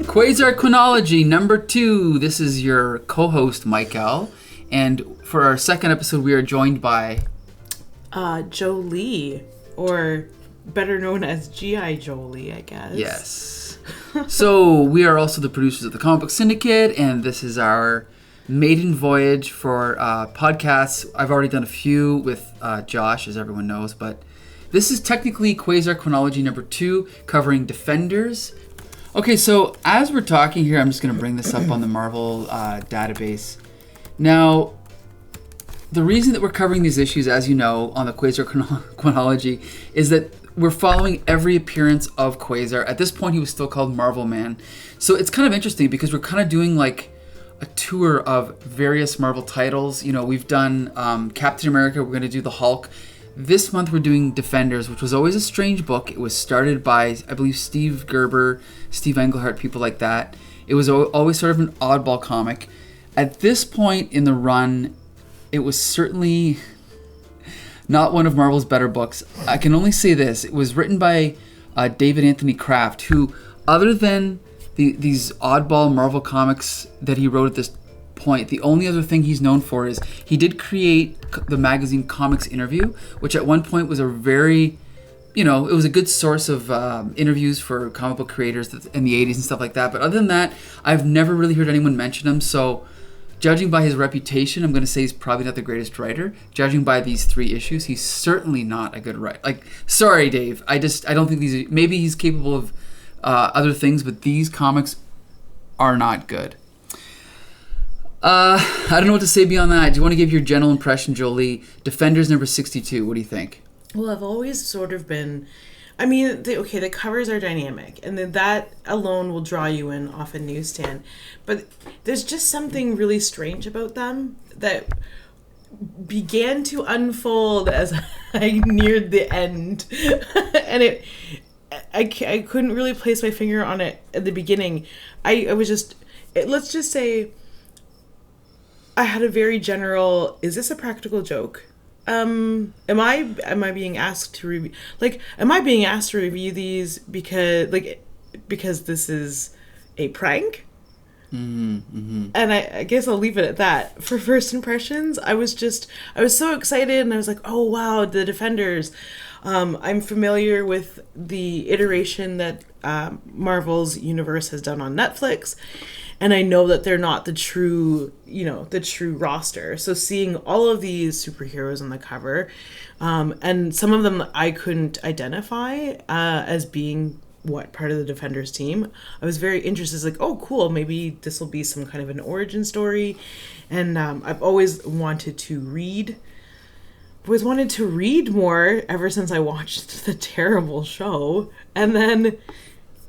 QUASAR QUA-NOLOGY number 2. This is your co-host, Michael. And for our second episode, we are joined by... Jolie, or better known as G.I. Jolie, I guess. Yes. So, we are also the producers of the comic book Syndicate, and this is our maiden voyage for podcasts. I've already done a few with Josh, as everyone knows, but this is technically QUASAR QUA-NOLOGY number 2, covering Defenders. Okay, so as we're talking here, I'm just going to bring this up on the Marvel database. Now, the reason that we're covering these issues, as you know, on the QUASAR QUA-NOLOGY is that we're following every appearance of Quasar. At this point, he was still called Marvel Man. So it's kind of interesting because we're kind of doing like a tour of various Marvel titles. You know, we've done Captain America. We're going to do the Hulk. This month we're doing Defenders, which was always a strange book. It was started by, I believe, Steve Gerber, Steve Englehart, people like that. It was always sort of an oddball comic. At this point in the run, it was certainly not one of Marvel's better books. I can only say this. It was written by David Anthony Kraft, who, other than these oddball Marvel comics that he wrote at this point, the only other thing he's known for is he did create the magazine Comics Interview, which at one point was a very, it was a good source of interviews for comic book creators in the 80s and stuff like that. But other than that, I've never really heard anyone mention him. So judging by his reputation, I'm going to say he's probably not the greatest writer. Judging by these 3 issues, he's certainly not a good writer. Like, sorry, Dave. I don't think these. Maybe he's capable of other things, but these comics are not good. I don't know what to say beyond that. Do you want to give your general impression, Jolie? Defenders number 62. What do you think? Well, I've always sort of been... I mean, the covers are dynamic, and then that alone will draw you in off a newsstand. But there's just something really strange about them that began to unfold as I neared the end. And I couldn't really place my finger on it at the beginning. I was just... let's just say I had a very general, is this a practical joke? Am I being asked to review, am I being asked to review these because this is a prank? Mm-hmm. And I guess I'll leave it at that. For first impressions, I was so excited, and I was like, oh wow, the Defenders. I'm familiar with the iteration that Marvel's universe has done on Netflix, and I know that they're not the true roster. So seeing all of these superheroes on the cover, and some of them I couldn't identify as being what part of the Defenders team, I was very interested. It's like, oh cool, maybe this will be some kind of an origin story. And I've always wanted to read more ever since I watched the terrible show. And then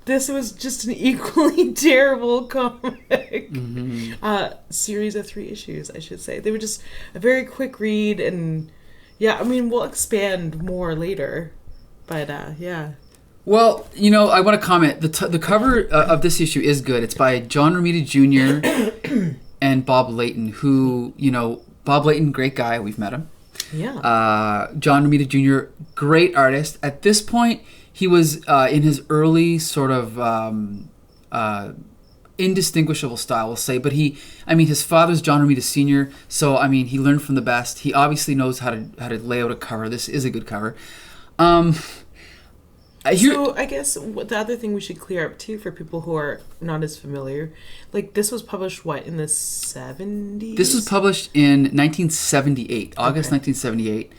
this was just an equally terrible comic. Mm-hmm. Series of 3 issues, I should say. They were just a very quick read, and yeah, I mean, we'll expand more later, but yeah. Well, I want to comment. The cover of this issue is good. It's by John Romita Jr. and Bob Layton, who, Bob Layton, great guy. We've met him. Yeah. John Romita Jr., great artist. At this point, he was in his early sort of indistinguishable style, we'll say. But his father's John Romita Sr., so, he learned from the best. He obviously knows how to lay out a cover. This is a good cover. So I guess the other thing we should clear up, too, for people who are not as familiar, this was published, in the 70s? This was published in 1978, August 1978.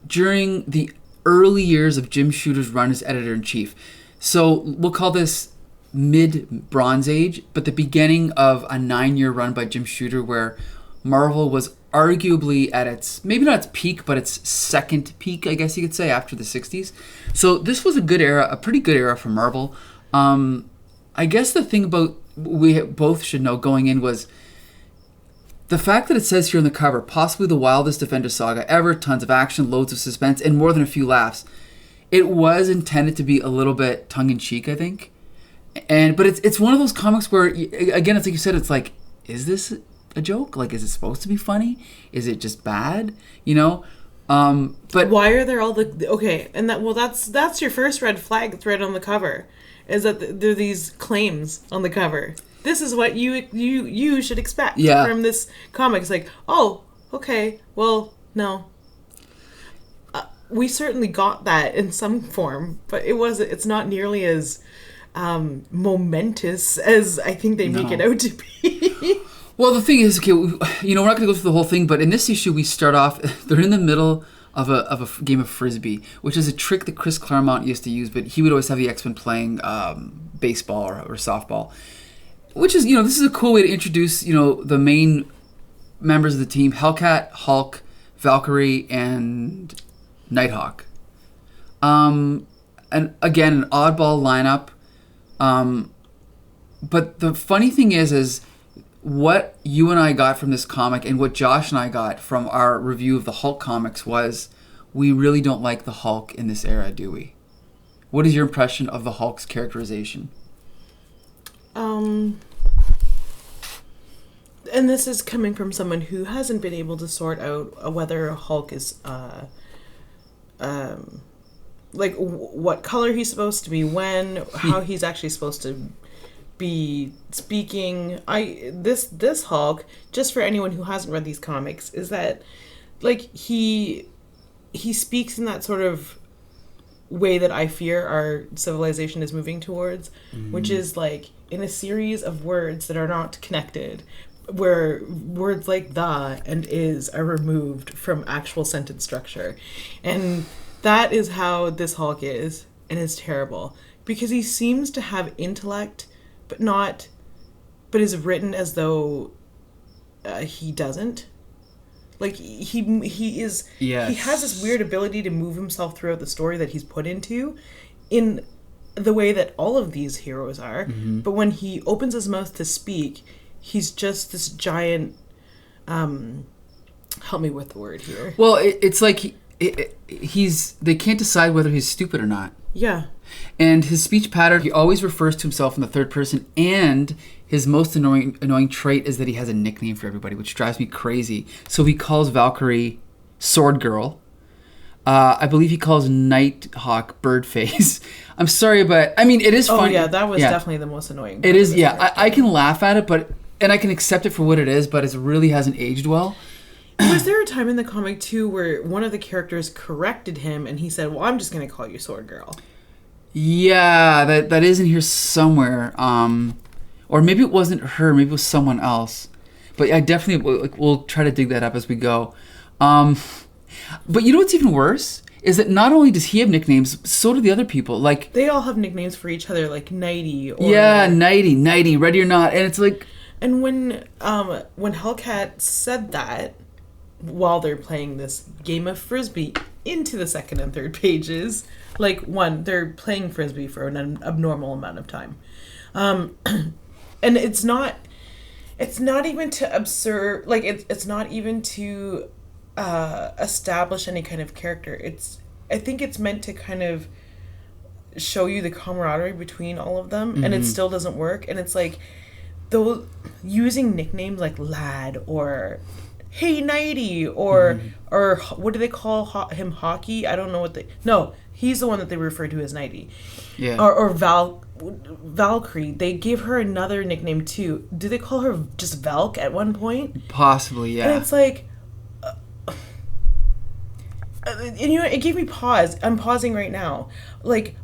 During the early years of Jim Shooter's run as editor-in-chief. So we'll call this mid-Bronze Age, but the beginning of a 9-year run by Jim Shooter where Marvel was arguably at its, maybe not its peak, but its second peak, I guess you could say, after the 60s. So this was a good era, a pretty good era for Marvel. I guess the thing about we both should know going in was the fact that it says here on the cover, possibly the wildest Defender saga ever, tons of action, loads of suspense, and more than a few laughs. It was intended to be a little bit tongue-in-cheek, I think. But it's one of those comics where, again, it's like you said, it's like, is this a joke? Is it supposed to be funny? Is it just bad? But why are there all the okay? And that's your first red flag that's right on the cover, is that there are these claims on the cover. This is what you should expect from this comic. It's like, oh, okay, well, no. We certainly got that in some form, but it's not nearly as momentous as I think they make it out to be. Well, the thing is, okay, we're not going to go through the whole thing, but in this issue, we start off, they're in the middle of a game of Frisbee, which is a trick that Chris Claremont used to use, but he would always have the X-Men playing baseball or softball, which is, this is a cool way to introduce, the main members of the team, Hellcat, Hulk, Valkyrie, and Nighthawk. And again, an oddball lineup. But the funny thing is what you and I got from this comic and what Josh and I got from our review of the Hulk comics was we really don't like the Hulk in this era, do we? What is your impression of the Hulk's characterization? And this is coming from someone who hasn't been able to sort out whether Hulk is what color he's supposed to be when, how he's actually supposed to be speaking. This Hulk, just for anyone who hasn't read these comics, is that he speaks in that sort of way that I fear our civilization is moving towards, which is in a series of words that are not connected, where words like the and is are removed from actual sentence structure. And that is how this Hulk is, and it's terrible because he seems to have intellect but is written as though he doesn't. He has this weird ability to move himself throughout the story that he's put into in the way that all of these heroes are. But when he opens his mouth to speak, he's just this giant help me with the word here. Well, it's like they can't decide whether he's stupid or not. Yeah. And his speech pattern, he always refers to himself in the third person, and his most annoying trait is that he has a nickname for everybody, which drives me crazy. So he calls Valkyrie Sword Girl. I believe he calls Nighthawk Birdface. I'm sorry, but I mean, it is funny. Oh yeah, that was definitely the most annoying part. It is, yeah. I can laugh at it, and I can accept it for what it is, but it really hasn't aged well. Was there a time in the comic too where one of the characters corrected him and he said, well, I'm just going to call you Sword Girl? Yeah, that is in here somewhere. Or maybe it wasn't her, maybe it was someone else. But I definitely, we'll try to dig that up as we go. But you know what's even worse? Is that not only does he have nicknames, so do the other people. They all have nicknames for each other, like Nighty. Or Nighty, ready or not. And it's like... And when Hellcat said that, while they're playing this game of Frisbee into the second and third pages, they're playing Frisbee for an abnormal amount of time. And it's not even to observe, it's not even to establish any kind of character. I think it's meant to kind of show you the camaraderie between all of them, and it still doesn't work. And it's those using nicknames like Lad or Hey Nighty or what do they call him? Hockey? I don't know what no, he's the one that they refer to as Nighty. Yeah. Or Valkyrie. They gave her another nickname too. Do they call her just Valk at one point? Possibly, yeah. And it's it gave me pause. I'm pausing right now.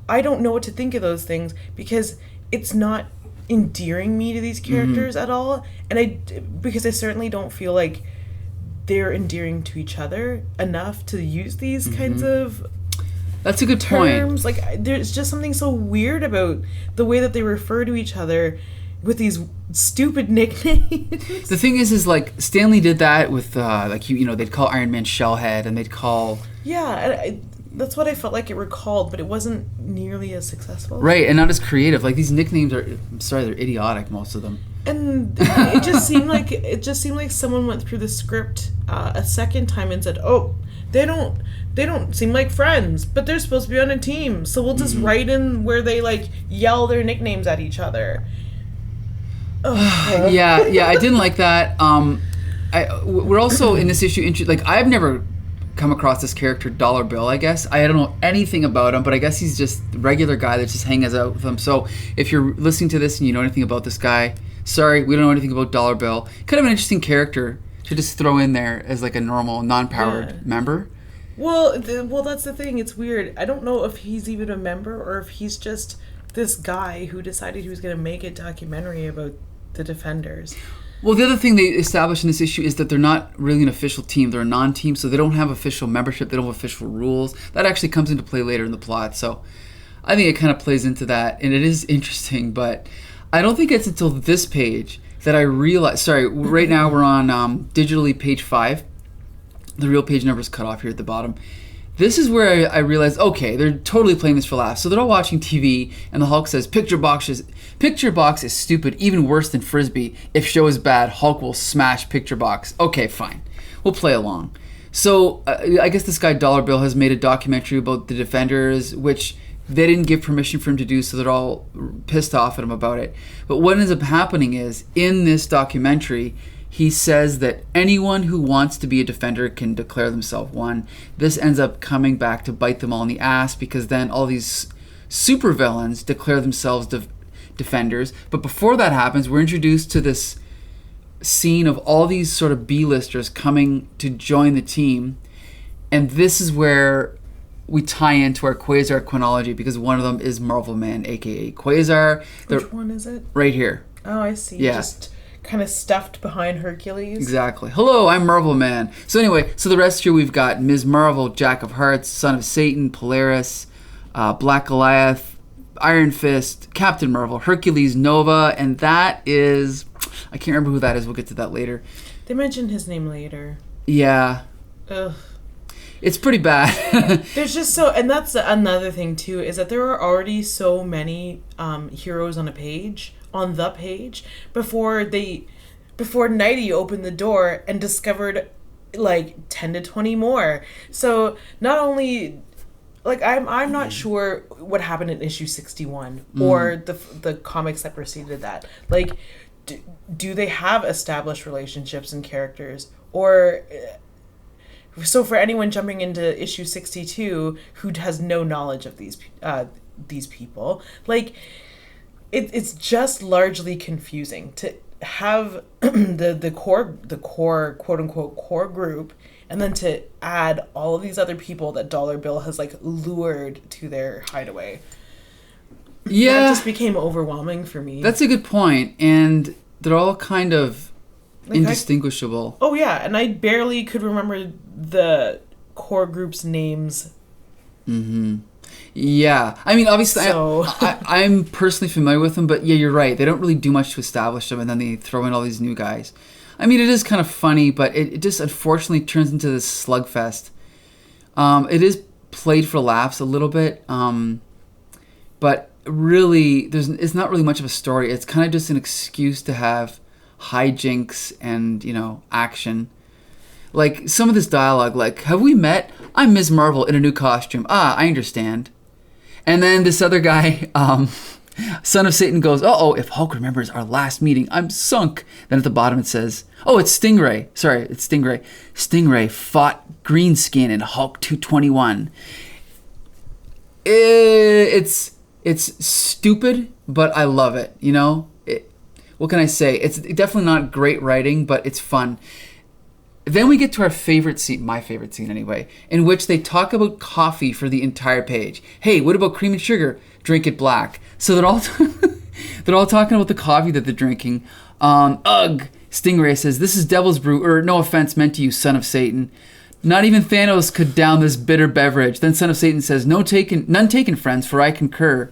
I don't know what to think of those things because it's not endearing me to these characters at all, and because I certainly don't feel like they're endearing to each other enough to use these kinds of that's a good terms. point. There's just something so weird about the way that they refer to each other with these stupid nicknames. The thing is Stanley did that with they'd call Iron Man Shellhead, and they'd call that's what I felt like it were called, but it wasn't nearly as successful. Right, and not as creative. These nicknames are, I'm sorry, they're idiotic, most of them. And it just seemed like someone went through the script a second time and said, "Oh, they don't seem like friends, but they're supposed to be on a team, so we'll just write in where they yell their nicknames at each other." Yeah, I didn't like that. We're also in this issue I've never come across this character, Dollar Bill, I guess. I don't know anything about him, but I guess he's just a regular guy that just hangs out with him. So if you're listening to this and you know anything about this guy, sorry, we don't know anything about Dollar Bill. Kind of an interesting character to just throw in there as like a normal, non-powered member. Well, that's the thing. It's weird. I don't know if he's even a member or if he's just this guy who decided he was going to make a documentary about the Defenders. Well, the other thing they established in this issue is that they're not really an official team. They're a non-team, so they don't have official membership. They don't have official rules. That actually comes into play later in the plot. So I think it kind of plays into that, and it is interesting. But I don't think it's until this page that I realized... Sorry, right now we're on digitally page 5. The real page number is cut off here at the bottom. This is where I realized, okay, they're totally playing this for laughs. So they're all watching TV, and the Hulk says, Picture box is stupid, even worse than Frisbee. If show is bad, Hulk will smash Picture box. Okay, fine. We'll play along. So I guess this guy Dollar Bill has made a documentary about the Defenders, which they didn't give permission for him to do, so they're all pissed off at him about it. But what ends up happening is, in this documentary, he says that anyone who wants to be a Defender can declare themselves one. This ends up coming back to bite them all in the ass, because then all these supervillains declare themselves Defenders. But before that happens, we're introduced to this scene of all these sort of B-listers coming to join the team. And this is where we tie into our QUASAR chronology, because one of them is Marvel Man, a.k.a. QUASAR. Which one is it? Right here. Oh, I see. Yeah. Just kind of stuffed behind Hercules. Exactly. Hello, I'm Marvel Man. So anyway, so the rest here we've got Ms. Marvel, Jack of Hearts, Son of Satan, Polaris, Black Goliath, Iron Fist, Captain Marvel, Hercules, Nova, and that is... I can't remember who that is. We'll get to that later. They mention his name later. Yeah. Ugh. It's pretty bad. There's just so... And that's another thing, too, is that there are already so many heroes on the page, before Nighty opened the door and discovered, like, 10 to 20 more. So, not only... Like, I'm not sure what happened in issue 61 or the comics that preceded that. Like, do they have established relationships and characters? Or... So for anyone jumping into issue 62 who has no knowledge of these people, like, it's just largely confusing to have the core quote unquote core group, and then to add all of these other people that Dollar Bill has like lured to their hideaway. Yeah, that just became overwhelming for me. That's a good point, and they're all kind of like indistinguishable. Oh yeah, and I barely could remember the core group's names. Mm-hmm. Yeah, I mean, obviously, so... I'm personally familiar with them, but yeah, you're right. They don't really do much to establish them, and then they throw in all these new guys. I mean, it is kind of funny, but it just unfortunately turns into this slugfest. It is played for laughs a little bit, but really, it's not really much of a story. It's kind of just an excuse to have hijinks and, action. Like, some of this dialogue, like, have we met? I'm Ms. Marvel in a new costume. Ah, I understand. And then this other guy, Son of Satan goes, uh-oh, if Hulk remembers our last meeting, I'm sunk. Then at the bottom it says, oh, it's Stingray. Sorry, it's Stingray. Stingray fought Greenskin in Hulk 221. It's stupid, but I love it, what can I say? It's definitely not great writing, but it's fun. Then we get to our favorite scene, my favorite scene anyway, in which they talk about coffee for the entire page. Hey, what about cream and sugar? Drink it black. So they're all they're all talking about the coffee that they're drinking. Ugh. Stingray says, this is Devil's Brew, or no offense meant to you, Son of Satan. Not even Thanos could down this bitter beverage. Then Son of Satan says, none taken, friends, for I concur.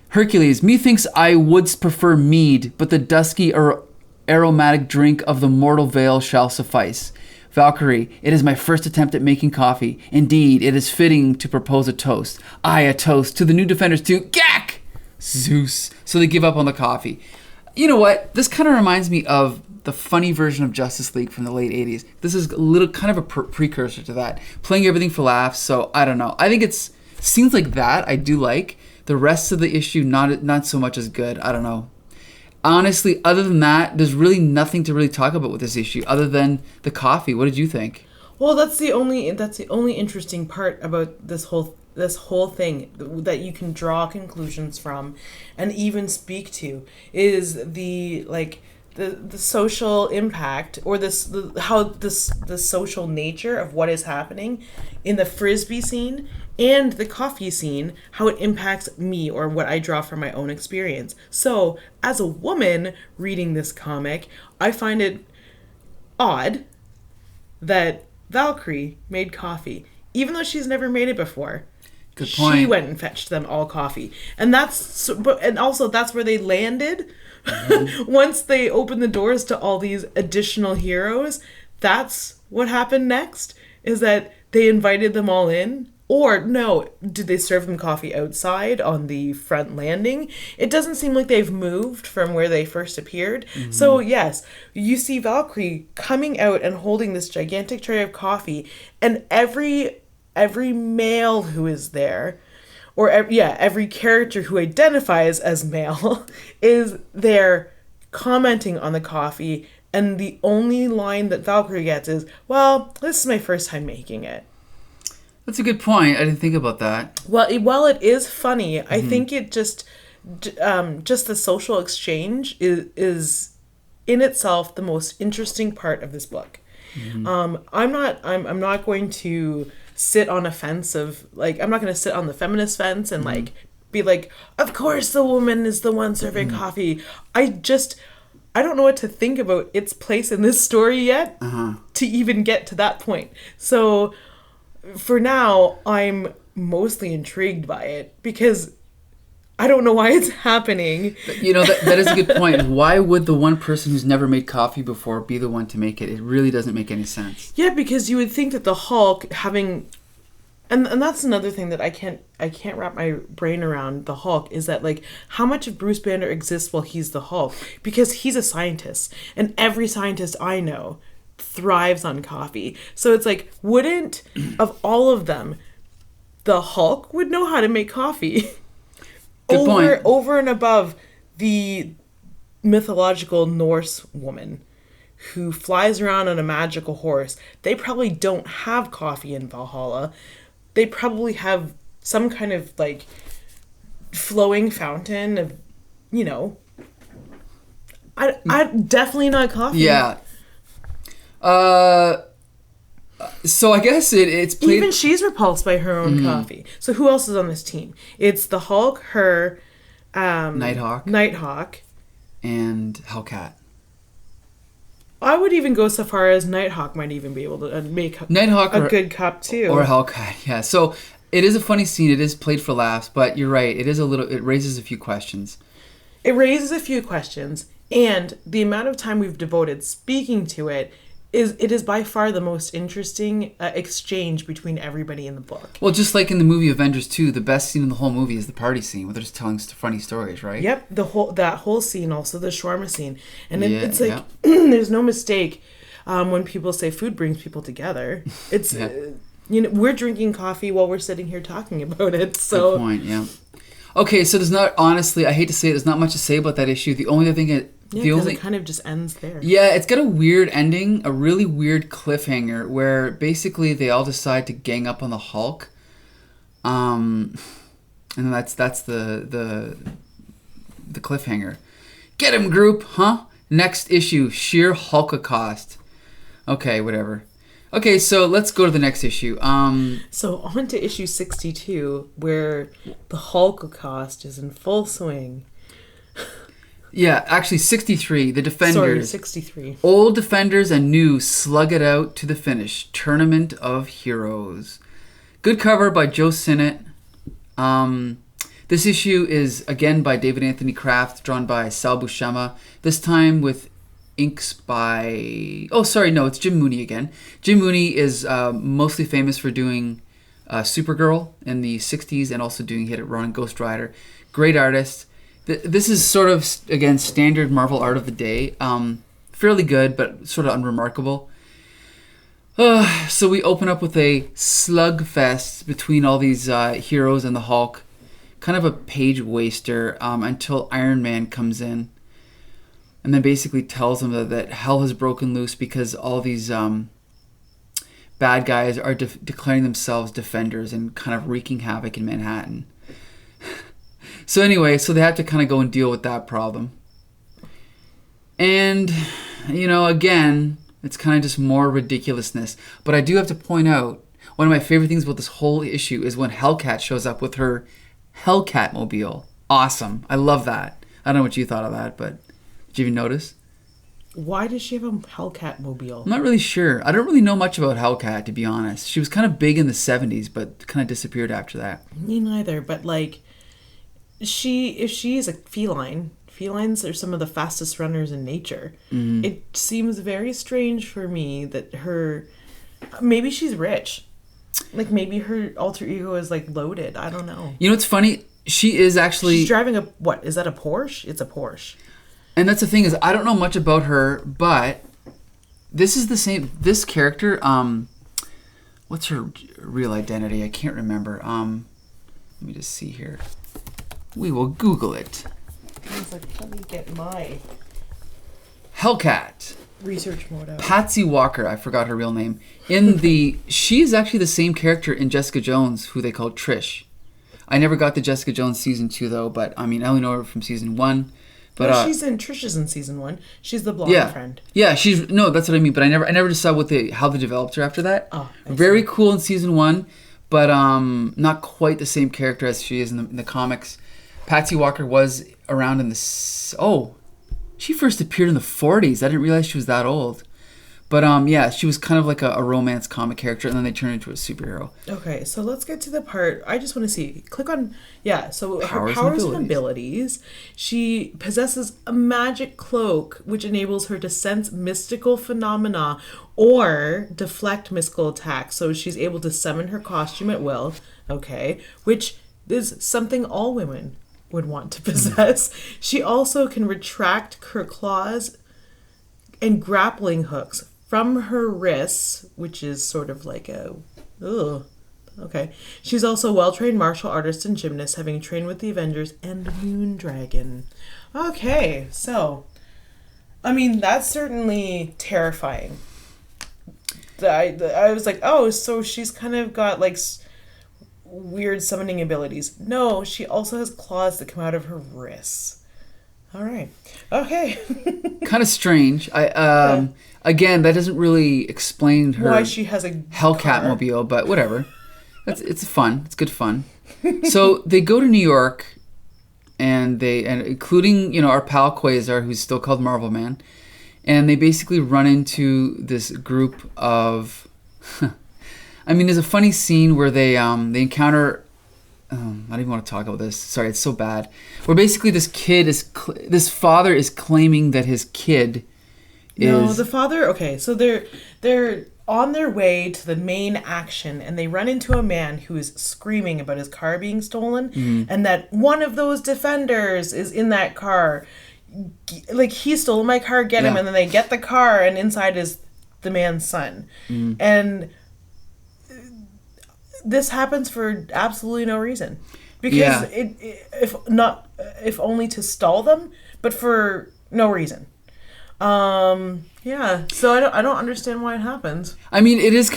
Hercules, methinks I would prefer mead, but the dusky or aromatic drink of the mortal veil shall suffice. Valkyrie, it is my first attempt at making coffee. Indeed, it is fitting to propose a toast. Aye, a toast to the new Defenders to Gak! Zeus. So they give up on the coffee. You know what? This kind of reminds me of the funny version of Justice League from the late 80s. This is a little kind of a precursor to that. Playing everything for laughs, so I don't know. I think it's scenes like that I do like. The rest of the issue, not so much as good. I don't know. Honestly, other than that, there's really nothing to really talk about with this issue other than the coffee. What did you think? Well, that's the only interesting part about this whole thing that you can draw conclusions from and even speak to is the social impact or the social nature of what is happening in the frisbee scene and the coffee scene, how it impacts me or what I draw from my own experience. So, as a woman reading this comic, I find it odd that Valkyrie made coffee, even though she's never made it before. Good point. She went and fetched them all coffee, and that's where they landed. Mm-hmm. Once they opened the doors to all these additional heroes, that's what happened next. Is that they invited them all in. Or, no, did they serve them coffee outside on the front landing? It doesn't seem like they've moved from where they first appeared. Mm-hmm. So, yes, you see Valkyrie coming out and holding this gigantic tray of coffee, and every male who is there, or every character who identifies as male is there commenting on the coffee, and the only line that Valkyrie gets is, "Well, this is my first time making it." That's a good point. I didn't think about that. Well, while it is funny, I think it just the social exchange is in itself the most interesting part of this book. Mm-hmm. I'm not going to sit on a fence of I'm not going to sit on the feminist fence and be like, of course the woman is the one serving coffee. I don't know what to think about its place in this story yet to even get to that point. So for now, I'm mostly intrigued by it because I don't know why it's happening. You know, that is a good point. Why would the one person who's never made coffee before be the one to make it? It really doesn't make any sense. Yeah, because you would think that the Hulk having... And that's another thing that I can't wrap my brain around the Hulk is that how much of Bruce Banner exists while he's the Hulk? Because he's a scientist, and every scientist I know thrives on coffee. So it's wouldn't of all of them, the Hulk would know how to make coffee. Good point. Over and above the mythological Norse woman who flies around on a magical horse. They probably don't have coffee in Valhalla. They probably have some kind of flowing fountain of, I definitely not coffee. Yeah. So I guess it's played... Even she's repulsed by her own coffee. So who else is on this team? It's the Hulk, her, Nighthawk, and Hellcat. I would even go so far as Nighthawk might even be able to make a good cup too. Or Hellcat, yeah. So it is a funny scene. It is played for laughs, but you're right. It raises a few questions. It raises a few questions, and the amount of time we've devoted speaking to it is by far the most interesting exchange between everybody in the book. Well, just like in the movie Avengers 2, the best scene in the whole movie is the party scene where they're just telling funny stories, right? Yep, that whole scene, also the shawarma scene, and it's there's no mistake when people say food brings people together. It's we're drinking coffee while we're sitting here talking about it. So good point. Yeah. Okay, so there's not honestly, I hate to say it, there's not much to say about that issue. The only thing it kind of just ends there. Yeah, it's got a weird ending, a really weird cliffhanger where basically they all decide to gang up on the Hulk. And that's the cliffhanger. Get him, group, huh? Next issue, sheer Hulkacost. Okay, whatever. Okay, so let's go to the next issue. So on to issue 62, where the Hulkacost is in full swing. Yeah, actually 63, the Defenders. Sorry, 63. Old Defenders and new slug it out to the finish. Tournament of Heroes. Good cover by Joe Sinnott. This issue is, again, by David Anthony Kraft, drawn by Sal Buscema. This time with inks by... Oh, sorry, no, it's Jim Mooney again. Jim Mooney is mostly famous for doing Supergirl in the 60s and also doing Hit It Run, Ghost Rider. Great artist. This is sort of, again, standard Marvel art of the day. Fairly good, but sort of unremarkable. So we open up with a slugfest between all these heroes and the Hulk. Kind of a page waster until Iron Man comes in. And then basically tells them that hell has broken loose because all these bad guys are declaring themselves defenders and kind of wreaking havoc in Manhattan. So anyway, so they have to kind of go and deal with that problem. And, again, it's kind of just more ridiculousness. But I do have to point out, one of my favorite things about this whole issue is when Hellcat shows up with her Hellcat mobile. Awesome. I love that. I don't know what you thought of that, but did you even notice? Why does she have a Hellcat mobile? I'm not really sure. I don't really know much about Hellcat, to be honest. She was kind of big in the 70s, but kind of disappeared after that. Me neither, but if she is a feline, felines are some of the fastest runners in nature. Mm-hmm. It seems very strange for me that maybe she's rich. Maybe her alter ego is loaded. I don't know. It's funny. She is actually... She's driving what? Is that a Porsche? It's a Porsche. And that's the thing is, I don't know much about her, but this is the same... This character, what's her real identity? I can't remember. Let me just see here. We will Google it. Let me get my... Hellcat. Research mode out. Patsy Walker, I forgot her real name. She is actually the same character in Jessica Jones, who they called Trish. I never got the Jessica Jones season 2 though, but I only know her from season 1. But Trish is in season 1. She's the blonde friend. Yeah, that's what I mean. But I never just saw how they developed her after that. Oh, very cool in season 1, but not quite the same character as she is in the comics. Patsy Walker was around in the she first appeared in the 40s. I didn't realize she was that old. But she was kind of like a romance comic character, and then they turned into a superhero. Okay, so let's get to the part. I just want to see. Click on, so powers her powers and abilities. She possesses a magic cloak, which enables her to sense mystical phenomena or deflect mystical attacks. So she's able to summon her costume at will, which is something all women would want to possess. She also can retract her claws and grappling hooks from her wrists, which is sort of like She's also a well-trained martial artist and gymnast, having trained with the Avengers and Moondragon. Okay, so, that's certainly terrifying. I was like, so she's kind of got, weird summoning abilities. No, she also has claws that come out of her wrists. All right. Okay. Kind of strange. Again, that doesn't really explain her why she has a Hellcat mobile, but whatever. It's fun. It's good fun. So they go to New York, and including our pal Quasar, who's still called Marvel Man, and they basically run into this group of. There's a funny scene where they encounter. I don't even want to talk about this. Sorry, it's so bad. Where basically this father is claiming that his kid is... No, the father... Okay, so they're on their way to the main action, and they run into a man who is screaming about his car being stolen, and that one of those defenders is in that car. He stole my car, get him, and then they get the car, and inside is the man's son. And... this happens for absolutely no reason, because if only to stall them, but for no reason. So I don't understand why it happens. It is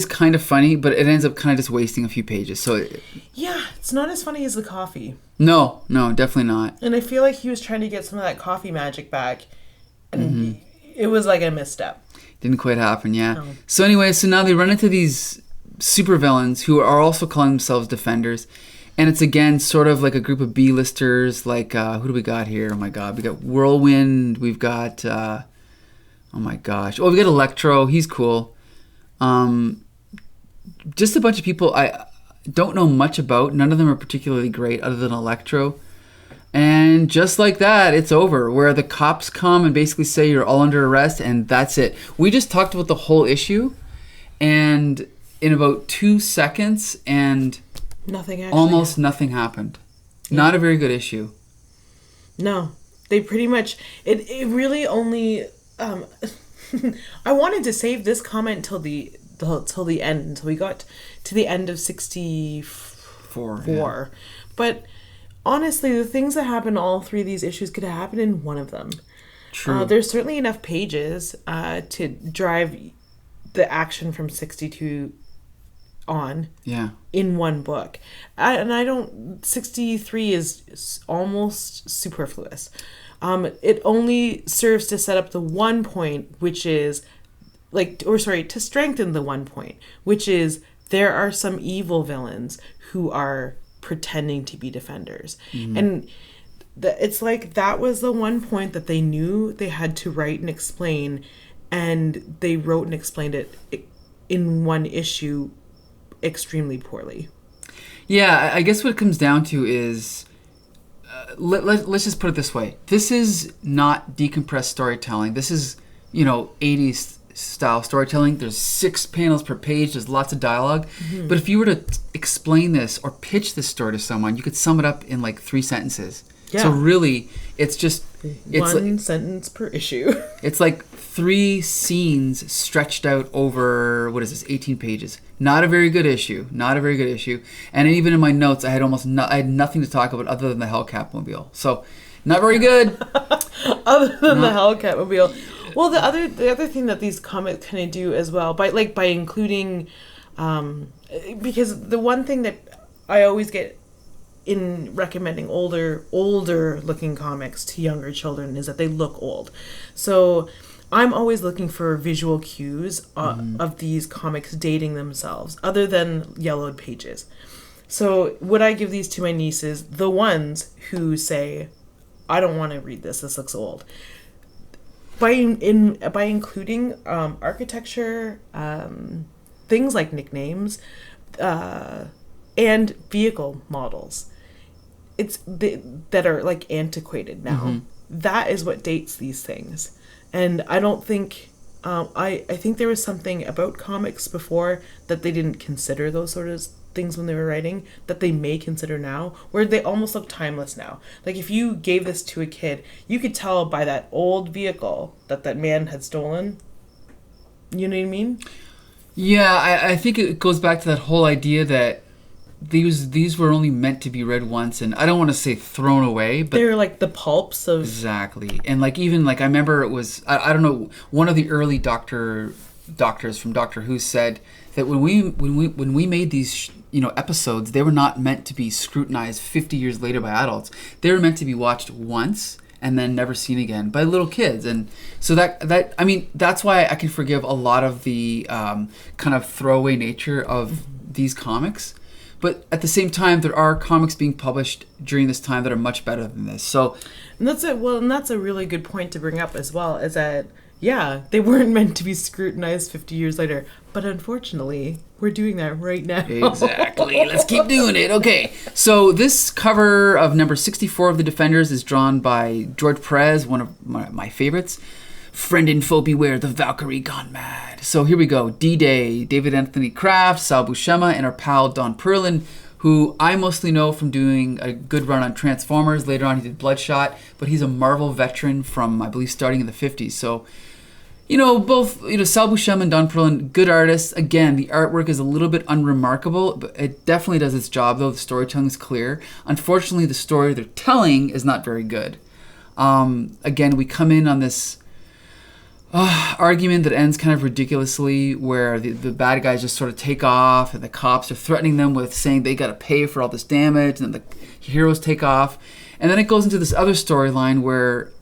kind of funny, but it ends up kind of just wasting a few pages. So it's not as funny as the coffee. No, definitely not. And I feel like he was trying to get some of that coffee magic back, and it was like a misstep. Didn't quite happen. No. So anyway, now they run into these supervillains who are also calling themselves defenders, and it's again sort of like a group of B-listers. Who do we got here? Oh my god, we got Whirlwind, we've got we got Electro, he's cool. Just a bunch of people I don't know much about. None of them are particularly great other than Electro. And just like that, it's over, where the cops come and basically say you're all under arrest, and that's it. We just talked about the whole issue, and in about 2 seconds, and nothing happened. Yeah. Not a very good issue. No, they pretty much it really only. I wanted to save this comment till the end, until we got to the end of 64. Yeah. But honestly, the things that happen in all 3 of these issues could have happened in one of them. True. There's certainly enough pages to drive the action from 62 on in one book. And I don't... 63 is almost superfluous. It only serves to set up the one point, which is to strengthen the one point, which is there are some evil villains who are pretending to be defenders. And it's like that was the one point that they knew they had to write and explain, and they wrote and explained it in one issue extremely poorly. Yeah, I guess what it comes down to is, let's just put it this way. This is not decompressed storytelling. This is, 80s style storytelling. There's 6 panels per page. There's lots of dialogue. But if you were to explain this or pitch this story to someone, you could sum it up in 3 sentences. Yeah. So really, it's just... one sentence per issue. It's 3 scenes stretched out over, 18 pages. Not a very good issue. And even in my notes, I had nothing to talk about other than the Hellcatmobile. So, not very good. Other than the Hellcatmobile. Well, the other thing that these comics kind of do as well, by including... because the one thing that I always get in recommending older looking comics to younger children is that they look old. So I'm always looking for visual cues of these comics dating themselves, other than yellowed pages. So would I give these to my nieces, the ones who say, I don't want to read this looks old. By including architecture, things like nicknames, and vehicle models, that are antiquated now. That is what dates these things. And I don't think I think there was something about comics before that they didn't consider those sort of things when they were writing that they may consider now, where they almost look timeless now. If you gave this to a kid, you could tell by that old vehicle that man had stolen. You know what I mean? Yeah, I think it goes back to that whole idea that these were only meant to be read once, and I don't want to say thrown away, but they're the pulps of... Exactly. And even I remember it was, I don't know, one of the early doctors from Doctor Who said that when we made these episodes, they were not meant to be scrutinized 50 years later by adults. They were meant to be watched once and then never seen again by little kids. And so that's why I can forgive a lot of the kind of throwaway nature of these comics. But at the same time, there are comics being published during this time that are much better than this. So, and that's a really good point to bring up as well, is that, yeah, they weren't meant to be scrutinized 50 years later. But unfortunately, we're doing that right now. Exactly. Let's keep doing it. Okay. So this cover of number 64 of The Defenders is drawn by George Perez, one of my favorites. Friend and foe beware, the Valkyrie gone mad. So here we go. D-Day, David Anthony Kraft, Sal Buscema, and our pal Don Perlin, who I mostly know from doing a good run on Transformers. Later on he did Bloodshot, but he's a Marvel veteran from, I believe, starting in the 50s. So, both, Sal Buscema and Don Perlin, good artists. Again, the artwork is a little bit unremarkable, but it definitely does its job, though. The storytelling is clear. Unfortunately, the story they're telling is not very good. Again, we come in on this argument that ends kind of ridiculously, where the bad guys just sort of take off, and the cops are threatening them with saying they got to pay for all this damage, and then the heroes take off. And then it goes into this other storyline where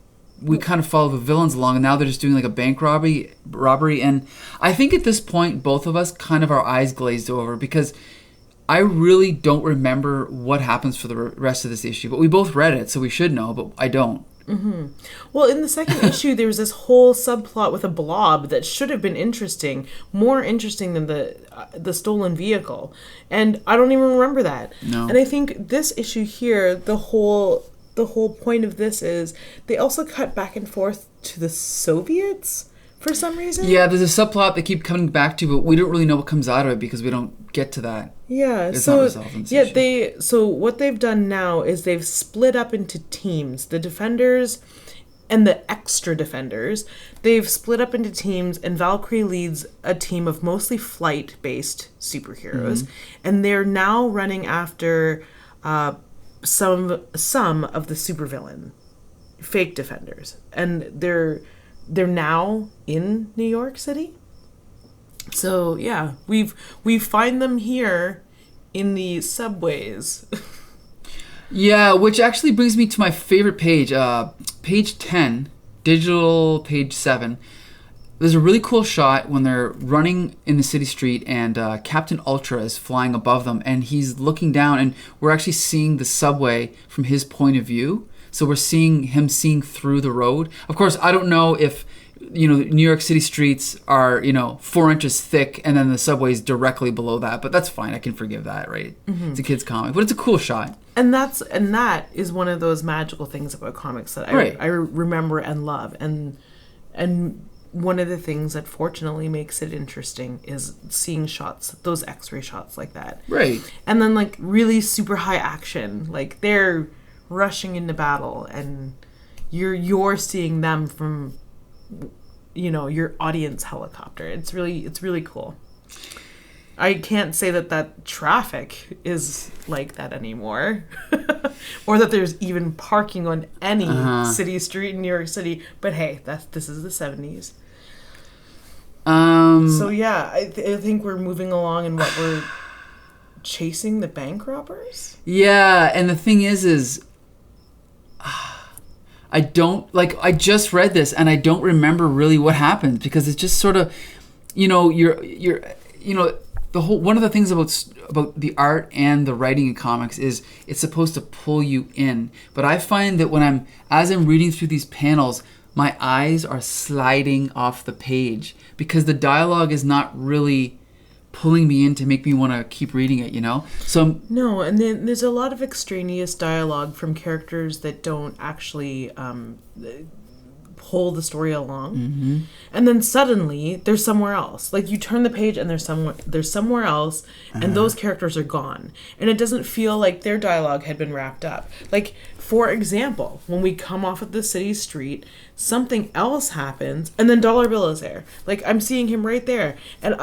we kind of follow the villains along, and now they're just doing a bank robbery. And I think at this point, both of us kind of our eyes glazed over, because I really don't remember what happens for the rest of this issue. But we both read it, so we should know, but I don't. Mm-hmm. Well, in the second issue, there was this whole subplot with a blob that should have been interesting, more interesting than the stolen vehicle, and I don't even remember that. No. And I think this issue here, the whole point of this is they also cut back and forth to the Soviets for some reason. Yeah, there's a subplot they keep coming back to, but we don't really know what comes out of it because we don't get to that. Yeah, it's so not resolved in this issue. So what they've done now is they've split up into teams. The Defenders and the extra Defenders, they've split up into teams, and Valkyrie leads a team of mostly flight-based superheroes, and they're now running after some of the supervillain fake Defenders, and they're now in New York City. So yeah, we find them here in the subways. Yeah, which actually brings me to my favorite page, page 10, digital page 7. There's a really cool shot when they're running in the city street and Captain Ultra is flying above them and he's looking down and we're actually seeing the subway from his point of view. So we're seeing him seeing through the road. Of course, I don't know if, New York City streets are, 4 inches thick and then the subway's directly below that, but that's fine. I can forgive that, right? Mm-hmm. It's a kid's comic, but it's a cool shot. And that is one of those magical things about comics that I remember and love. And one of the things that fortunately makes it interesting is seeing shots, those X-ray shots like that. Right. And then like really super high action, like they're rushing into battle and you're seeing them from your audience helicopter. It's really cool. I can't say that traffic is like that anymore. Or that there's even parking on any city street in New York City. But hey, this is the 70s. So yeah, I think we're moving along in what we're chasing the bank robbers. Yeah, and the thing is I don't I just read this and I don't remember really what happened because it's just sort of, the whole one of the things about the art and the writing in comics is it's supposed to pull you in. But I find that as I'm reading through these panels, my eyes are sliding off the page because the dialogue is not really pulling me in to make me want to keep reading it, So no, and then there's a lot of extraneous dialogue from characters that don't actually pull the story along. Mm-hmm. And then suddenly they're somewhere else. Like you turn the page and there's somewhere else and those characters are gone. And it doesn't feel like their dialogue had been wrapped up. Like, for example, when we come off of the city street, something else happens and then Dollar Bill is there. Like I'm seeing him right there. And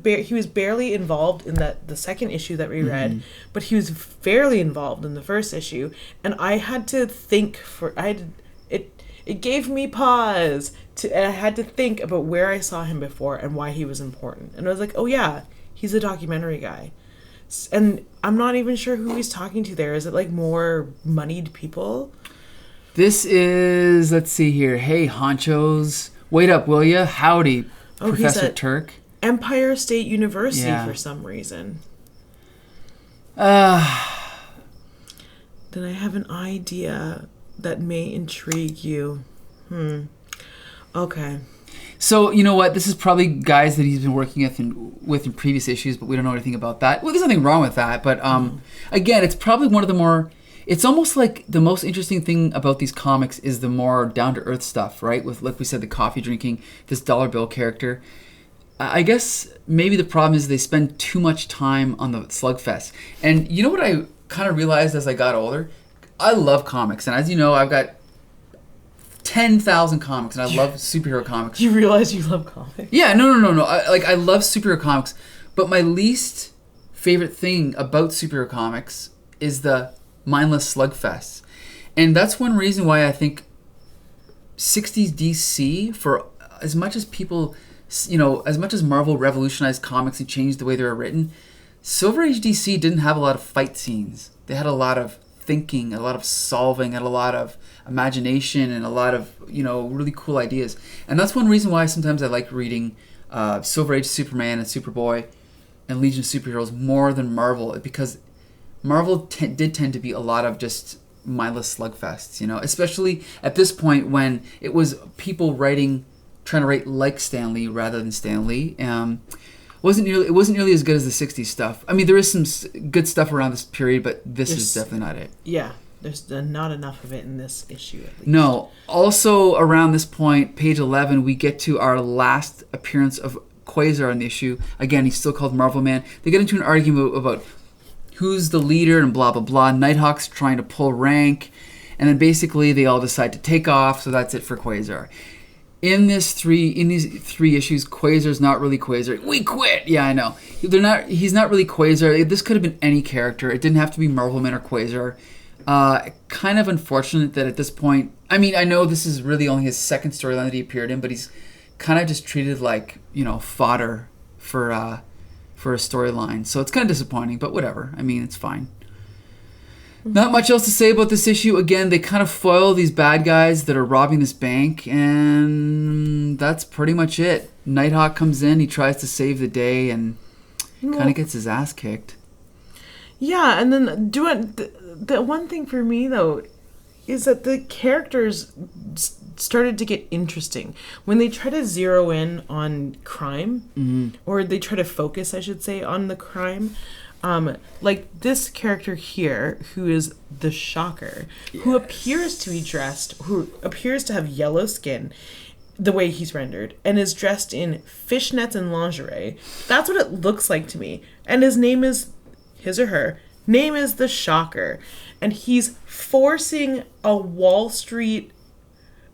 he was barely involved in the second issue that we read, but he was fairly involved in the first issue. And I had to think it gave me pause and I had to think about where I saw him before and why he was important. And I was like, oh yeah, he's a documentary guy. And I'm not even sure who he's talking to there. Is it like more moneyed people? This is, let's see here. Hey, honchos. Wait up, will ya? Howdy, Professor Turk. Empire State University for some reason. Then I have an idea that may intrigue you. Okay. So, you know what? This is probably guys that he's been working with in previous issues, but we don't know anything about that. Well, there's nothing wrong with that, but again, it's probably one of the more... It's almost like the most interesting thing about these comics is the more down-to-earth stuff, right? With, like we said, the coffee drinking, this Dollar Bill character. I guess maybe the problem is they spend too much time on the slugfest. And you know what I kind of realized as I got older? I love comics, and as you know, I've got 10,000 comics, and I love superhero comics. You realize you love comics? Yeah, no. I love superhero comics, but my least favorite thing about superhero comics is the mindless slugfests. And that's one reason why I think 60s DC, for as much as people, as much as Marvel revolutionized comics and changed the way they were written, Silver Age DC didn't have a lot of fight scenes. They had a lot of thinking, a lot of solving, and a lot of imagination, and a lot of really cool ideas. And that's one reason why sometimes I like reading Silver Age Superman and Superboy and Legion of Superheroes more than Marvel, because Marvel did tend to be a lot of just mindless slugfests, especially at this point when it was people trying to write like Stan Lee rather than Stan Lee. It wasn't nearly as good as the 60s stuff. I mean, there is some good stuff around this period, but this is definitely not it. Yeah, there's not enough of it in this issue, at least. No. Also, around this point, page 11, we get to our last appearance of Quasar in the issue. Again, he's still called Marvel Man. They get into an argument about who's the leader and blah, blah, blah. Nighthawk's trying to pull rank. And then basically they all decide to take off, so that's it for Quasar. In these three issues, Quasar's not really Quasar. We quit! Yeah, I know. He's not really Quasar. This could have been any character. It didn't have to be Marvel Man or Quasar. Kind of unfortunate that at this point... I mean, I know this is really only his second storyline that he appeared in, but he's kind of just treated like, fodder for a storyline. So it's kind of disappointing, but whatever. I mean, it's fine. Not much else to say about this issue. Again, they kind of foil these bad guys that are robbing this bank, and that's pretty much it. Nighthawk comes in, he tries to save the day, and kind of gets his ass kicked. Yeah, and then the one thing for me, though, is that the characters started to get interesting. When they try to zero in on crime, or they try to focus, I should say, on the crime, like this character here, who is the Shocker, who appears to be dressed, who appears to have yellow skin, the way he's rendered, and is dressed in fishnets and lingerie. That's what it looks like to me. And his or her name is the Shocker. And he's forcing a Wall Street,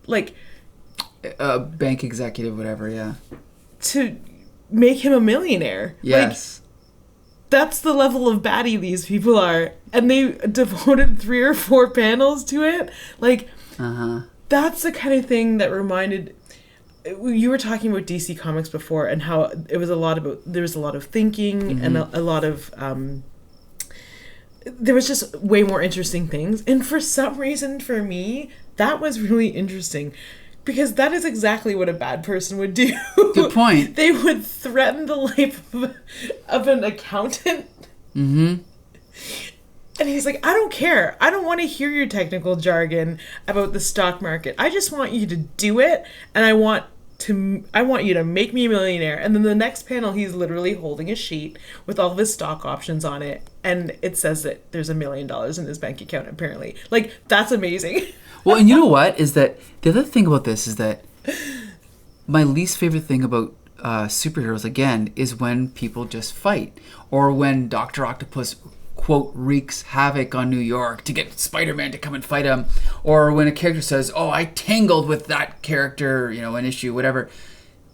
like... bank executive, whatever, yeah. To make him a millionaire. Yes. Like, that's the level of baddie these people are. And they devoted 3 or 4 panels to it. Like, that's the kind of thing that reminded... You were talking about DC Comics before and how there was a lot of thinking and a lot of... there was just way more interesting things. And for some reason, for me, that was really interesting. Because that is exactly what a bad person would do. Good point. They would threaten the life of an accountant. And he's like, I don't care. I don't want to hear your technical jargon about the stock market. I just want you to do it, and I want you to make me a millionaire. And then the next panel, he's literally holding a sheet with all of his stock options on it, and it says that there's $1 million in his bank account, apparently. Like, that's amazing. Well, and you know what? Is that the other thing about this is that my least favorite thing about superheroes, again, is when people just fight. Or when Dr. Octopus, quote, wreaks havoc on New York to get Spider-Man to come and fight him. Or when a character says, oh, I tangled with that character, an issue, whatever.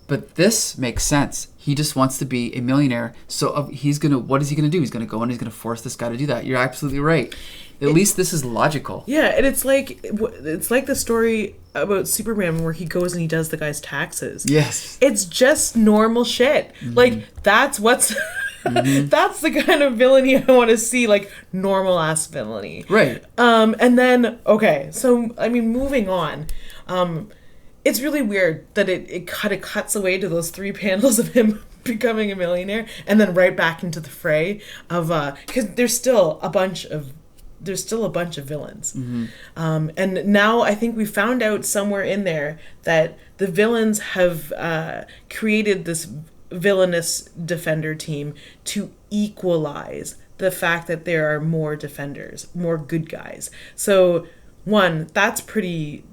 But this makes sense. He just wants to be a millionaire. So what is he going to do? He's going to go and he's going to force this guy to do that. You're absolutely right. At least this is logical. Yeah, and it's like the story about Superman where he goes and he does the guy's taxes. Yes. It's just normal shit. Like, that's what's... that's the kind of villainy I want to see, like, normal-ass villainy. Right. And then, okay, so, I mean, moving on. It's really weird that it cuts away to those 3 panels of him becoming a millionaire and then right back into the fray of... Because there's still a bunch of villains. And now I think we found out somewhere in there that the villains have created this villainous defender team to equalize the fact that there are more defenders, more good guys. So, one, that's pretty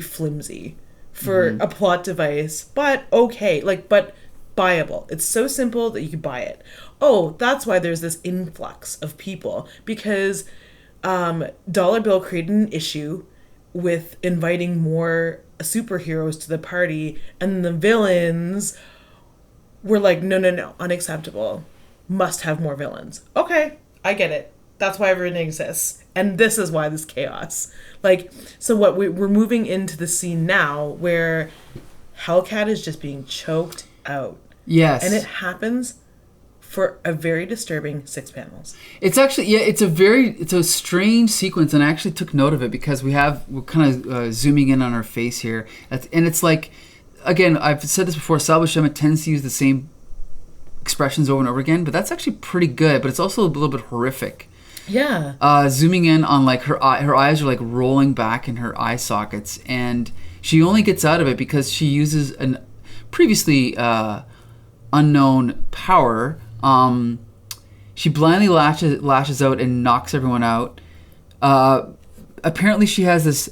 flimsy for a plot device, but okay, but buyable. It's so simple that you can buy it. Oh, that's why there's this influx of people, because Dollar Bill created an issue with inviting more superheroes to the party, and the villains were like, no, unacceptable. Must have more villains. Okay, I get it. That's why everything exists. And this is why this chaos. Like, so what we're moving into the scene now where Hellcat is just being choked out. Yes. And it happens for a very disturbing 6 panels. It's actually, it's a strange sequence, and I actually took note of it because we're kind of zooming in on our face here. And it's like, again, I've said this before, Sal Buscema tends to use the same expressions over and over again, but that's actually pretty good, but it's also a little bit horrific. Yeah. Zooming in on, like, her eyes are, like, rolling back in her eye sockets, and she only gets out of it because she uses an previously unknown power. She blindly lashes out and knocks everyone out. Apparently she has this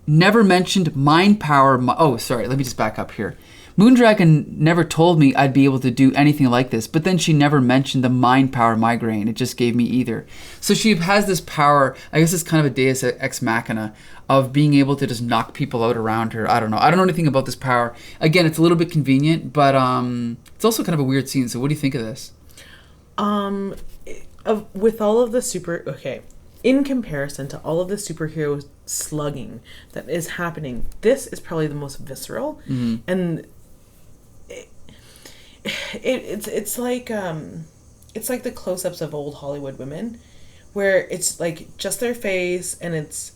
never mentioned mind power. Oh, sorry, let me just back up here. Moondragon never told me I'd be able to do anything like this, but then she never mentioned the mind power migraine. It just gave me either. So she has this power, I guess it's kind of a deus ex machina, of being able to just knock people out around her. I don't know anything about this power. Again, it's a little bit convenient, but it's also kind of a weird scene. So what do you think of this? With all of the in comparison to all of the superhero slugging that is happening, this is probably the most visceral. And it's like the close-ups of old Hollywood women, where it's like just their face and it's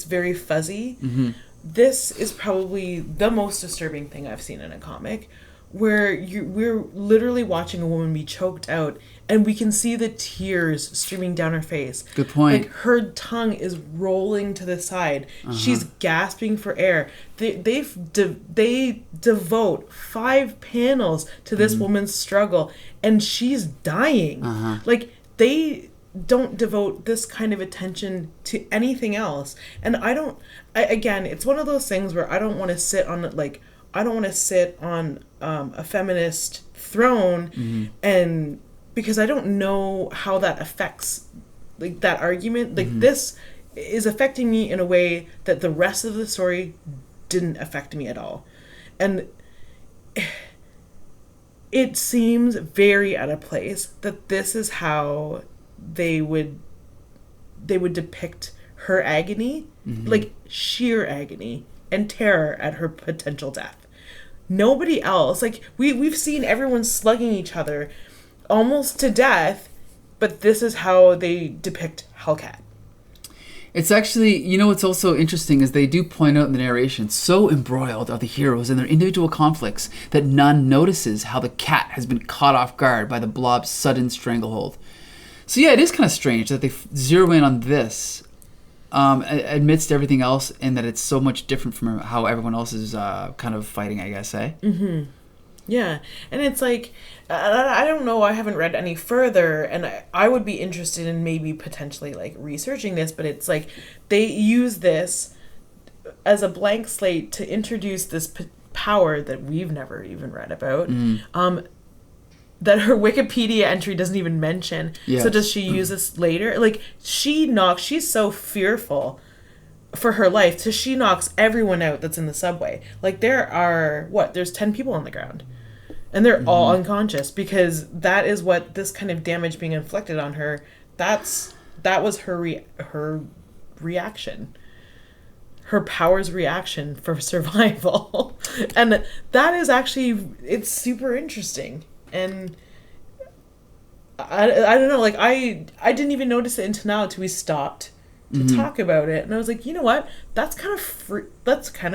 very fuzzy. Mm-hmm. This is probably the most disturbing thing I've seen in a comic, where we're literally watching a woman be choked out, and we can see the tears streaming down her face. Good point. Like, her tongue is rolling to the side. She's gasping for air. They devote 5 panels to this woman's struggle, and she's dying. Like, they don't devote this kind of attention to anything else. And again, it's one of those things where I don't want to sit on a feminist throne, and because I don't know how that affects, like, that argument. Like, this is affecting me in a way that the rest of the story didn't affect me at all. And it seems very out of place that this is how they would depict her agony, like sheer agony and terror at her potential death. Nobody else, like, we've seen everyone slugging each other almost to death, but this is how they depict Hellcat. It's actually, you know, what's also interesting is they do point out in the narration, so embroiled are the heroes in their individual conflicts that none notices how the cat has been caught off guard by the blob's sudden stranglehold. So yeah, it is kind of strange that they zero in on this amidst everything else, and that it's so much different from how everyone else is kind of fighting, I guess, eh? Mm-hmm. Yeah, and it's like, I don't know, I haven't read any further, and I would be interested in maybe potentially, like, researching this, but it's like they use this as a blank slate to introduce this power that we've never even read about, that her Wikipedia entry doesn't even mention. Yes. So does she use this later? Like, she's so fearful for her life, so she knocks everyone out that's in the subway. Like, there's 10 people on the ground, and they're all unconscious, because that is what this kind of damage being inflicted on her, that was her reaction, her power's reaction for survival. And that is actually, it's super interesting. And I don't know, like, I didn't even notice it until now, until we stopped to talk about it, and I was like, you know what? That's kind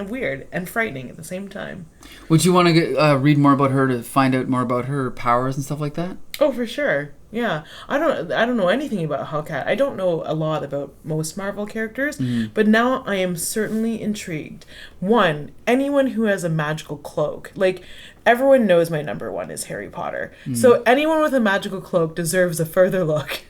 of weird and frightening at the same time. Would you want to read more about her to find out more about her powers and stuff like that? Oh, for sure. Yeah, I don't know anything about Hellcat. I don't know a lot about most Marvel characters, but now I am certainly intrigued. One, anyone who has a magical cloak, like, everyone knows my number one is Harry Potter. So anyone with a magical cloak deserves a further look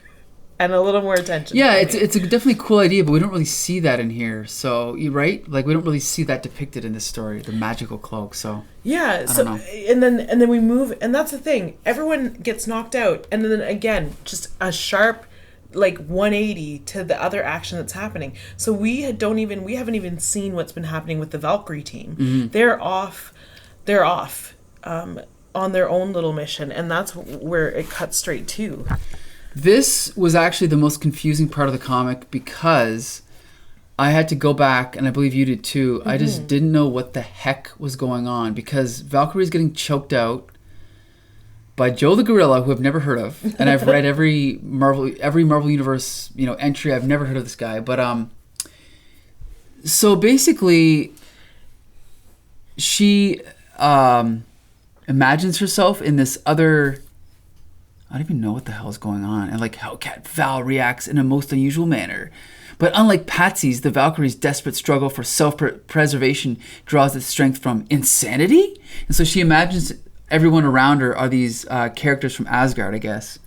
and a little more attention. Yeah, it's a definitely cool idea, but we don't really see that in here. So, you're right? Like, we don't really see that depicted in this story, the magical cloak. So yeah, I don't know. And then we move, and that's the thing. Everyone gets knocked out, and then again, just a sharp, like, 180 to the other action that's happening. So we haven't even seen what's been happening with the Valkyrie team. They're off on their own little mission, and that's where it cuts straight to. This was actually the most confusing part of the comic, because I had to go back, and I believe you did too. I just didn't know what the heck was going on, because Valkyrie's getting choked out by Joe the Gorilla, who I've never heard of, and I've read every Marvel Universe, entry. I've never heard of this guy, but so basically, she imagines herself in this other. I don't even know what the hell is going on. And, like, Hellcat Val reacts in a most unusual manner. But unlike Patsy's, the Valkyrie's desperate struggle for self-preservation draws its strength from insanity. And so she imagines everyone around her are these characters from Asgard, I guess.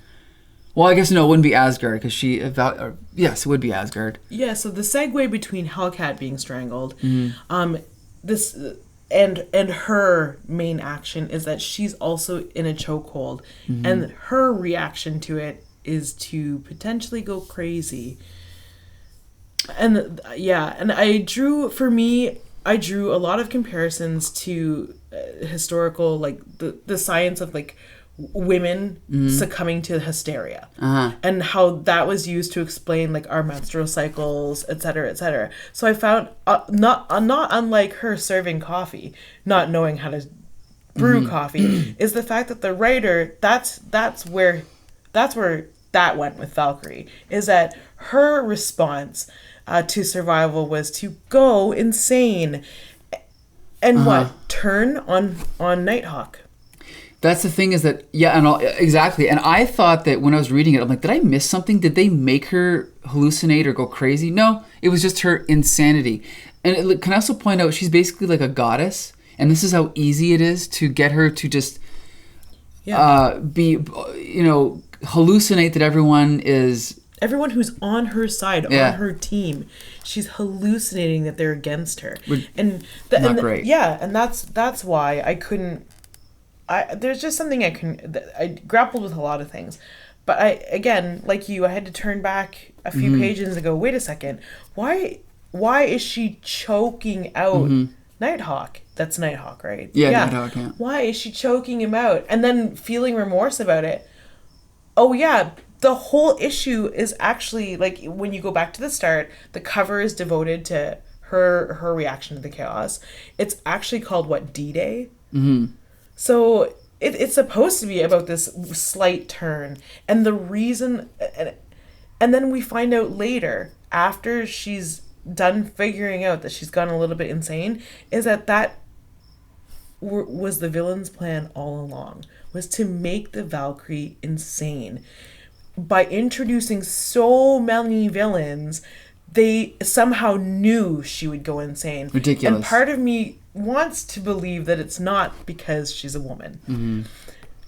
Well, I guess no, it wouldn't be Asgard, because yes, it would be Asgard. Yeah, so the segue between Hellcat being strangled, this... And her main action is that she's also in a chokehold, and her reaction to it is to potentially go crazy. And and I drew a lot of comparisons to historical, like the science of, like, women succumbing to hysteria, and how that was used to explain, like, our menstrual cycles, etc., etc. So I found not unlike her serving coffee, not knowing how to brew coffee, is the fact that the writer, that's where that went with Valkyrie, is that her response to survival was to go insane and turn on Nighthawk. That's the thing, is that, exactly. And I thought that when I was reading it, I'm like, did I miss something? Did they make her hallucinate or go crazy? No, it was just her insanity. And can I also point out, she's basically like a goddess. And this is how easy it is to get her to just hallucinate that everyone who's on her side, on her team, she's hallucinating that they're against her. Great. Yeah, and that's why I couldn't. There's just something I grappled with a lot of things, but again, like you, I had to turn back a few pages and go, wait a second, why is she choking out Nighthawk? That's Nighthawk, right? Yeah, Nighthawk. Yeah. Why is she choking him out and then feeling remorse about it? Oh yeah, the whole issue is actually, like, when you go back to the start, the cover is devoted to her reaction to the chaos. It's actually called D-Day. So it's supposed to be about this slight turn, and the reason, and then we find out later, after she's done figuring out that she's gone a little bit insane, is that was the villain's plan all along, was to make the Valkyrie insane. By introducing so many villains, they somehow knew she would go insane. Ridiculous. And part of me wants to believe that it's not because she's a woman.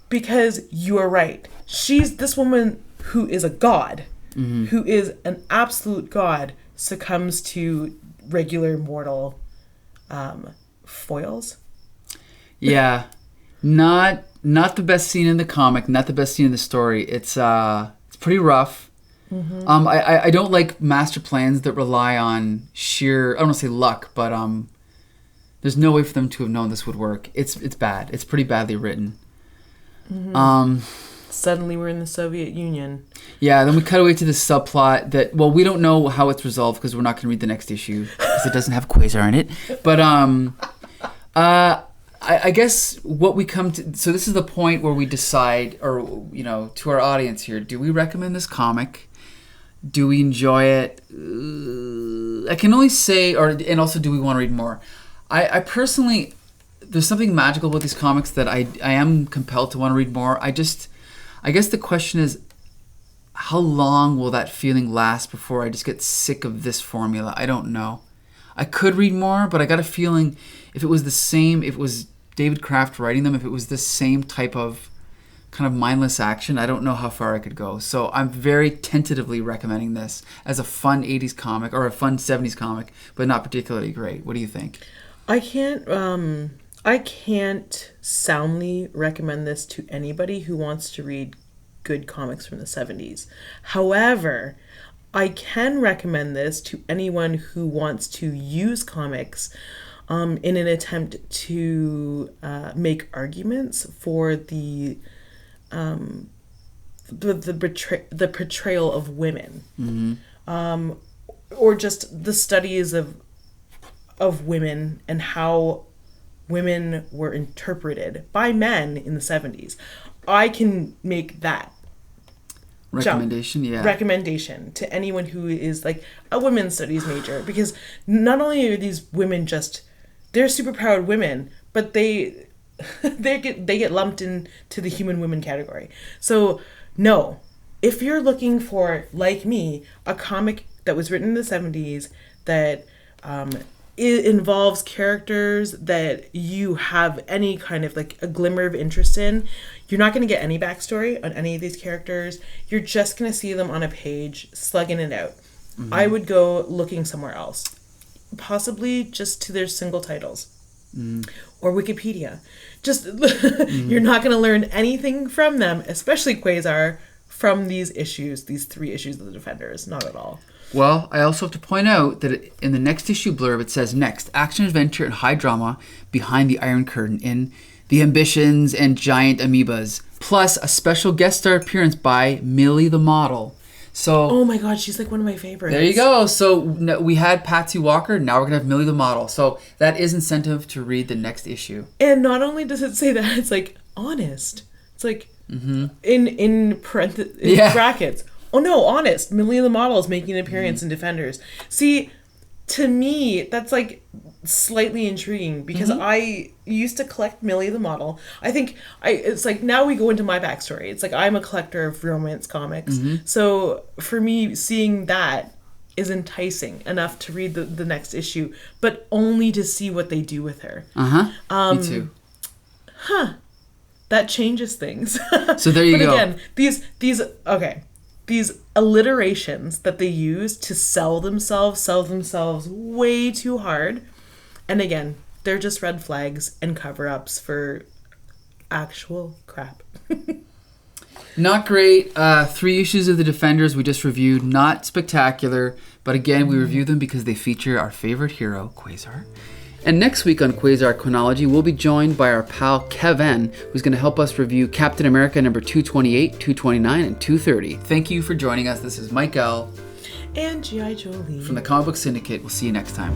Because you are right. She's this woman who is a god, who is an absolute god, succumbs to regular mortal foils. Yeah. Not the best scene in the comic, not the best scene in the story. It's pretty rough. I don't like master plans that rely on sheer, I don't want to say luck, but there's no way for them to have known this would work. It's bad. It's pretty badly written. Suddenly we're in the Soviet Union. Yeah, then we cut away to this subplot that, well, we don't know how it's resolved because we're not going to read the next issue because it doesn't have Quasar in it. But I guess what we come to, so this is the point where we decide, or, to our audience here, do we recommend this comic? Do we enjoy it? I can only say, and also, do we want to read more? I personally, there's something magical about these comics that I am compelled to want to read more. I guess the question is, how long will that feeling last before I just get sick of this formula? I don't know. I could read more, but I got a feeling if it was David Kraft writing them, if it was the same type of kind of mindless action, I don't know how far I could go. So I'm very tentatively recommending this as a fun 80s comic or a fun 70s comic, but not particularly great. What do you think? I can't soundly recommend this to anybody who wants to read good comics from the 70s. However, I can recommend this to anyone who wants to use comics in an attempt to make arguments for the portrayal of women, or just the studies of women and how women were interpreted by men in the 70s. I can make that recommendation to anyone who is like a women's studies major, because not only are these women they're superpowered women, but they get lumped into the human women category. So no, if you're looking for, like me, a comic that was written in the 70s that it involves characters that you have any kind of like a glimmer of interest in, you're not going to get any backstory on any of these characters. You're just going to see them on a page slugging it out. I would go looking somewhere else, possibly just to their single titles or Wikipedia. Just you're not going to learn anything from them, especially Quasar, from these 3 issues of the Defenders. Not at all. Well, I also have to point out that in the next issue blurb, it says, next, action, adventure, and high drama behind the Iron Curtain in The Ambitions and Giant Amoebas, plus a special guest star appearance by Millie the Model. So Oh my god, she's like one of my favorites. there you go. So we had Patsy Walker. Now we're gonna have Millie the Model. So that is incentive to read the next issue. And not only does it say that, it's like honest. It's like in brackets. Oh no, honest. Millie the Model is making an appearance in Defenders. See, to me, that's like slightly intriguing because I used to collect Millie the Model. I think it's like now we go into my backstory. It's like I'm a collector of romance comics. So for me, seeing that is enticing enough to read the next issue, but only to see what they do with her. Me too. That changes things. So there you go. But again, these alliterations that they use to sell themselves way too hard. And again, they're just red flags and cover-ups for actual crap. Not great. 3 issues of the Defenders we just reviewed. Not spectacular. But again, we review them because they feature our favorite hero, Quasar. And next week on QUASAR QUA-NOLOGY, we'll be joined by our pal Kevin, who's going to help us review Captain America number 228, 229, and 230. Thank you for joining us. This is Mike L. And G.I. Jolie. From the Comic Book Syndicate. We'll see you next time.